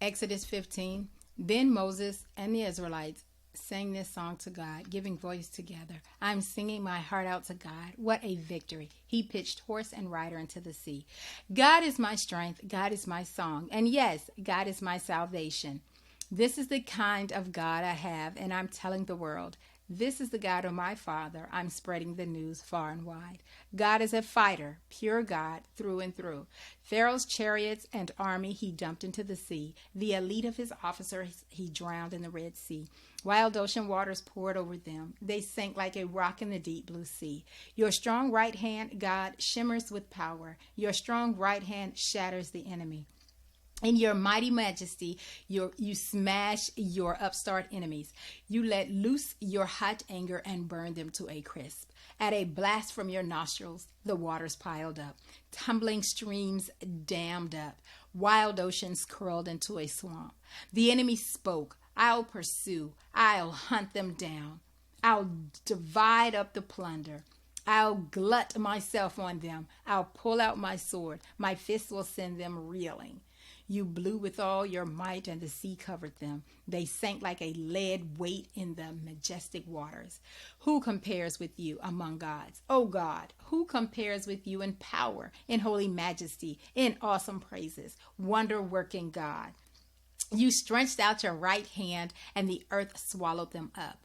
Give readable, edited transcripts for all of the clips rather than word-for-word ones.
Exodus 15. Then Moses and the Israelites sang this song to God, giving voice together. I'm singing my heart out to God. What a victory. He pitched horse and rider into the sea. God is my strength. God is my song. And yes, God is my salvation. This is the kind of God I have, and I'm telling the world. This is the God of my Father. I'm spreading the news far and wide. God is a fighter, pure God through and through. Pharaoh's chariots and army he dumped into the sea. The elite of his officers he drowned in the Red Sea. Wild ocean waters poured over them. They sank like a rock in the deep blue sea. Your strong right hand, God, shimmers with power. Your strong right hand shatters the enemy. In your mighty majesty, you smash your upstart enemies. You let loose your hot anger and burn them to a crisp. At a blast from your nostrils, the waters piled up. Tumbling streams dammed up. Wild oceans curled into a swamp. The enemy spoke. I'll pursue. I'll hunt them down. I'll divide up the plunder. I'll glut myself on them. I'll pull out my sword. My fist will send them reeling. You blew with all your might, and the sea covered them. They sank like a lead weight in the majestic waters. Who compares with you among gods? O God, who compares with you in power, in holy majesty, in awesome praises, wonder-working God? You stretched out your right hand, and the earth swallowed them up.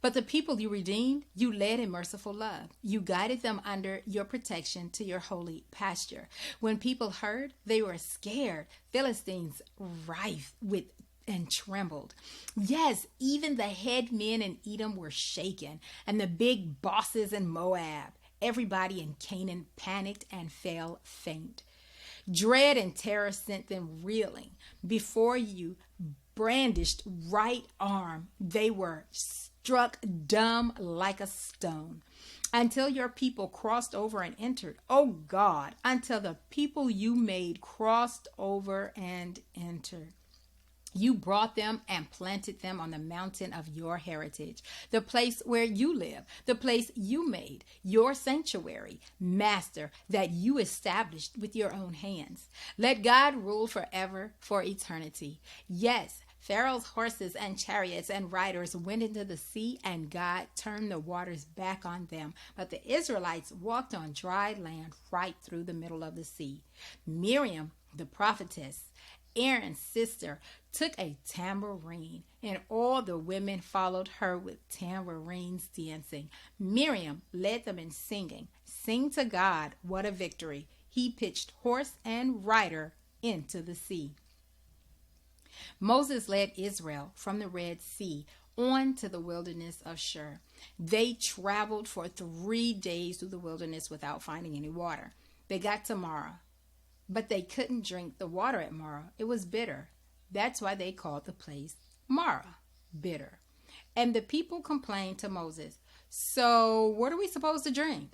But the people you redeemed, you led in merciful love. You guided them under your protection to your holy pasture. When people heard, they were scared. Philistines rife with and trembled. Yes, even the head men in Edom were shaken, and the big bosses in Moab. Everybody in Canaan panicked and fell faint. Dread and terror sent them reeling. Before you brandished right arm, they were struck dumb like a stone. Until your people crossed over and entered. Oh God, until the people you made crossed over and entered. You brought them and planted them on the mountain of your heritage, the place where you live, the place you made, your sanctuary, Master, that you established with your own hands. Let God rule forever, for eternity. Yes, Pharaoh's horses and chariots and riders went into the sea, and God turned the waters back on them. But the Israelites walked on dry land right through the middle of the sea. Miriam, the prophetess, Aaron's sister, took a tambourine, and all the women followed her with tambourines dancing. Miriam led them in singing. Sing to God, what a victory. He pitched horse and rider into the sea. Moses led Israel from the Red Sea on to the wilderness of Shur. They traveled for 3 days through the wilderness without finding any water. They got to Marah, but they couldn't drink the water at Marah. It was bitter. That's why they called the place Marah, bitter. And the people complained to Moses, so what are we supposed to drink?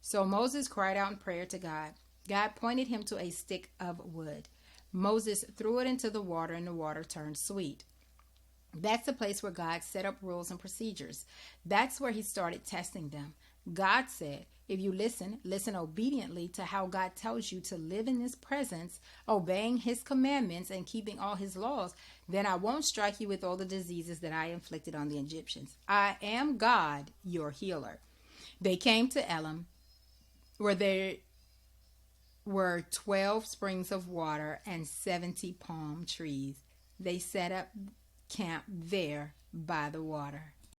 So Moses cried out in prayer to God. God pointed him to a stick of wood. Moses threw it into the water, and the water turned sweet. That's the place where God set up rules and procedures. That's where he started testing them. God said, if you listen obediently to how God tells you to live in his presence, obeying his commandments and keeping all his laws, then I won't strike you with all the diseases that I inflicted on the Egyptians. I am God, your healer. They came to Elim, where there were 12 springs of water and 70 palm trees. They set up camp there by the water.